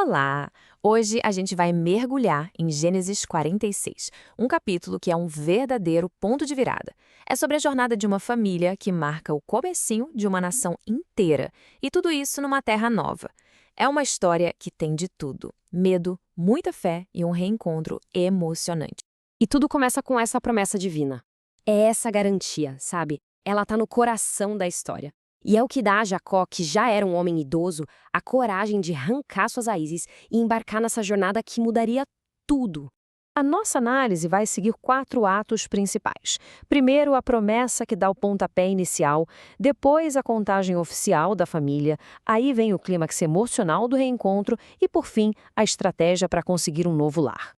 Olá! Hoje a gente vai mergulhar em Gênesis 46, um capítulo que é um verdadeiro ponto de virada. É sobre a jornada de uma família que marca o comecinho de uma nação inteira, e tudo isso numa terra nova. É uma história que tem de tudo: medo, muita fé e um reencontro emocionante. E tudo começa com essa promessa divina. É essa garantia, sabe? Ela tá no coração da história. E é o que dá a Jacó, que já era um homem idoso, a coragem de arrancar suas raízes e embarcar nessa jornada que mudaria tudo. A nossa análise vai seguir 4 atos principais. Primeiro, a promessa que dá o pontapé inicial, depois a contagem oficial da família, aí vem o clímax emocional do reencontro e, por fim, a estratégia para conseguir um novo lar.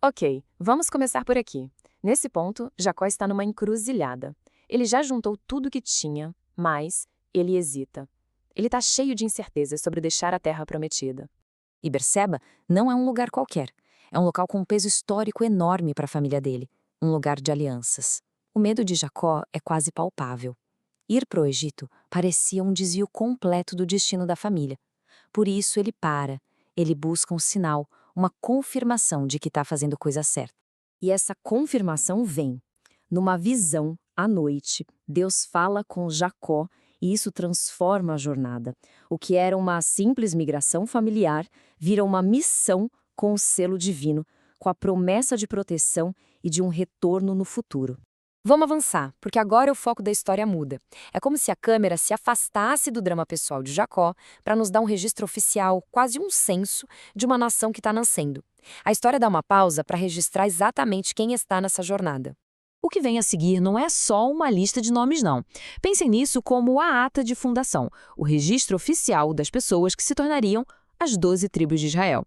Ok, vamos começar por aqui. Nesse ponto, Jacó está numa encruzilhada. Ele já juntou tudo que tinha, mas ele hesita. Ele está cheio de incertezas sobre deixar a terra prometida. E Berseba não é um lugar qualquer. É um local com um peso histórico enorme para a família dele, um lugar de alianças. O medo de Jacó é quase palpável. Ir para o Egito parecia um desvio completo do destino da família. Por isso ele busca um sinal, uma confirmação de que está fazendo coisa certa. E essa confirmação vem. Numa visão, à noite, Deus fala com Jacó e isso transforma a jornada. O que era uma simples migração familiar vira uma missão com o selo divino, com a promessa de proteção e de um retorno no futuro. Vamos avançar, porque agora o foco da história muda. É como se a câmera se afastasse do drama pessoal de Jacó para nos dar um registro oficial, quase um censo, de uma nação que está nascendo. A história dá uma pausa para registrar exatamente quem está nessa jornada. O que vem a seguir não é só uma lista de nomes, não. Pensem nisso como a ata de fundação, o registro oficial das pessoas que se tornariam as 12 tribos de Israel.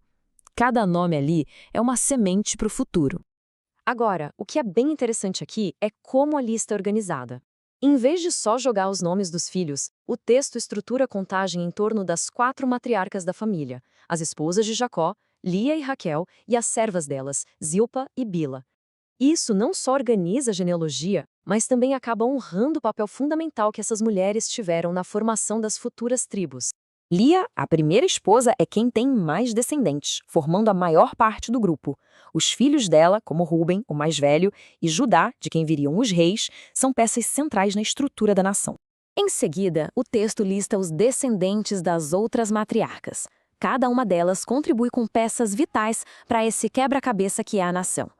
Cada nome ali é uma semente para o futuro. Agora, o que é bem interessante aqui é como a lista é organizada. Em vez de só jogar os nomes dos filhos, o texto estrutura a contagem em torno das 4 matriarcas da família, as esposas de Jacó, Lia e Raquel, e as servas delas, Zilpa e Bila. Isso não só organiza a genealogia, mas também acaba honrando o papel fundamental que essas mulheres tiveram na formação das futuras tribos. Lia, a primeira esposa, é quem tem mais descendentes, formando a maior parte do grupo. Os filhos dela, como Ruben, o mais velho, e Judá, de quem viriam os reis, são peças centrais na estrutura da nação. Em seguida, o texto lista os descendentes das outras matriarcas. Cada uma delas contribui com peças vitais para esse quebra-cabeça que é a nação.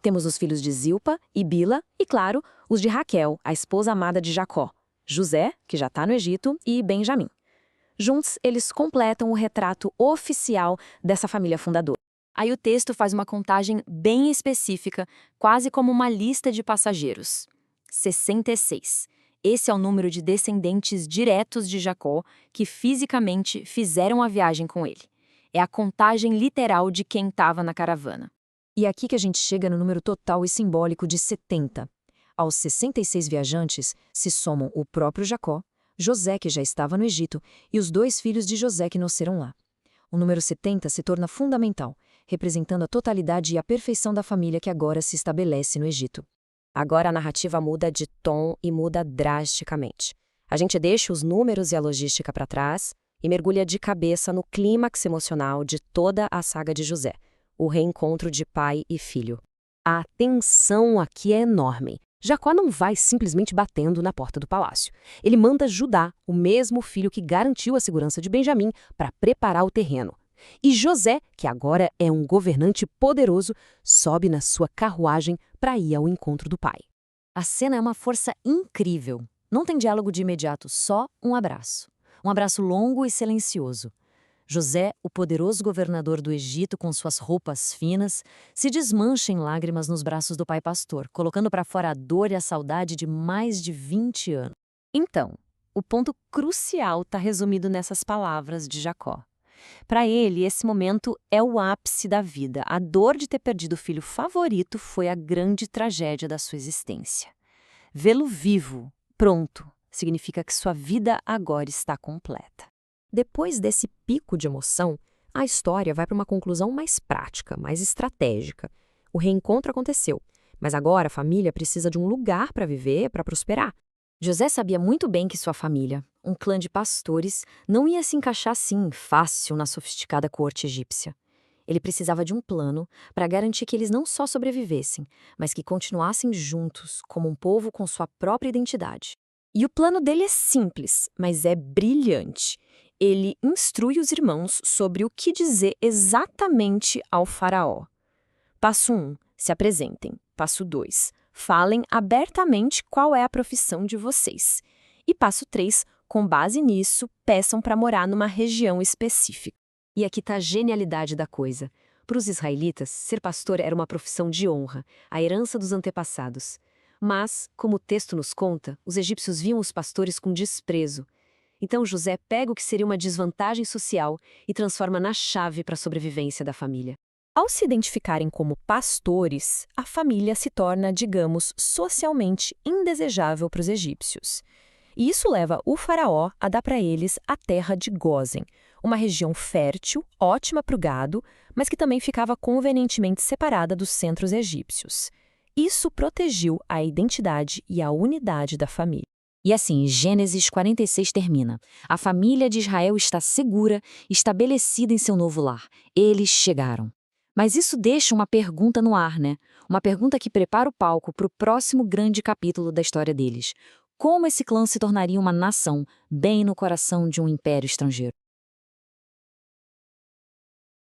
Temos os filhos de Zilpa e Bila e, claro, os de Raquel, a esposa amada de Jacó, José, que já está no Egito, e Benjamim. Juntos, eles completam o retrato oficial dessa família fundadora. Aí o texto faz uma contagem bem específica, quase como uma lista de passageiros. 66. Esse é o número de descendentes diretos de Jacó que fisicamente fizeram a viagem com ele. É a contagem literal de quem estava na caravana. E é aqui que a gente chega no número total e simbólico de 70. Aos 66 viajantes se somam o próprio Jacó, José, que já estava no Egito, e os 2 filhos de José que nasceram lá. O número 70 se torna fundamental, representando a totalidade e a perfeição da família que agora se estabelece no Egito. Agora a narrativa muda de tom e muda drasticamente. A gente deixa os números e a logística para trás e mergulha de cabeça no clímax emocional de toda a saga de José, o reencontro de pai e filho. A tensão aqui é enorme. Jacó não vai simplesmente batendo na porta do palácio. Ele manda Judá, o mesmo filho que garantiu a segurança de Benjamim, para preparar o terreno. E José, que agora é um governante poderoso, sobe na sua carruagem para ir ao encontro do pai. A cena é uma força incrível. Não tem diálogo de imediato, só um abraço. Um abraço longo e silencioso. José, o poderoso governador do Egito com suas roupas finas, se desmancha em lágrimas nos braços do pai pastor, colocando para fora a dor e a saudade de mais de 20 anos. Então, o ponto crucial está resumido nessas palavras de Jacó. Para ele, esse momento é o ápice da vida. A dor de ter perdido o filho favorito foi a grande tragédia da sua existência. Vê-lo vivo, pronto, significa que sua vida agora está completa. Depois desse pico de emoção, a história vai para uma conclusão mais prática, mais estratégica. O reencontro aconteceu, mas agora a família precisa de um lugar para viver, para prosperar. José sabia muito bem que sua família, um clã de pastores, não ia se encaixar assim fácil na sofisticada corte egípcia. Ele precisava de um plano para garantir que eles não só sobrevivessem, mas que continuassem juntos, como um povo com sua própria identidade. E o plano dele é simples, mas é brilhante. Ele instrui os irmãos sobre o que dizer exatamente ao faraó. Passo 1, se apresentem. Passo 2, falem abertamente qual é a profissão de vocês. E passo 3, com base nisso, peçam para morar numa região específica. E aqui está a genialidade da coisa. Para os israelitas, ser pastor era uma profissão de honra, a herança dos antepassados. Mas, como o texto nos conta, os egípcios viam os pastores com desprezo. Então José pega o que seria uma desvantagem social e transforma na chave para a sobrevivência da família. Ao se identificarem como pastores, a família se torna, digamos, socialmente indesejável para os egípcios. E isso leva o faraó a dar para eles a terra de Gósen, uma região fértil, ótima para o gado, mas que também ficava convenientemente separada dos centros egípcios. Isso protegeu a identidade e a unidade da família. E assim, Gênesis 46 termina. A família de Israel está segura, estabelecida em seu novo lar. Eles chegaram. Mas isso deixa uma pergunta no ar, né? Uma pergunta que prepara o palco para o próximo grande capítulo da história deles. Como esse clã se tornaria uma nação, bem no coração de um império estrangeiro?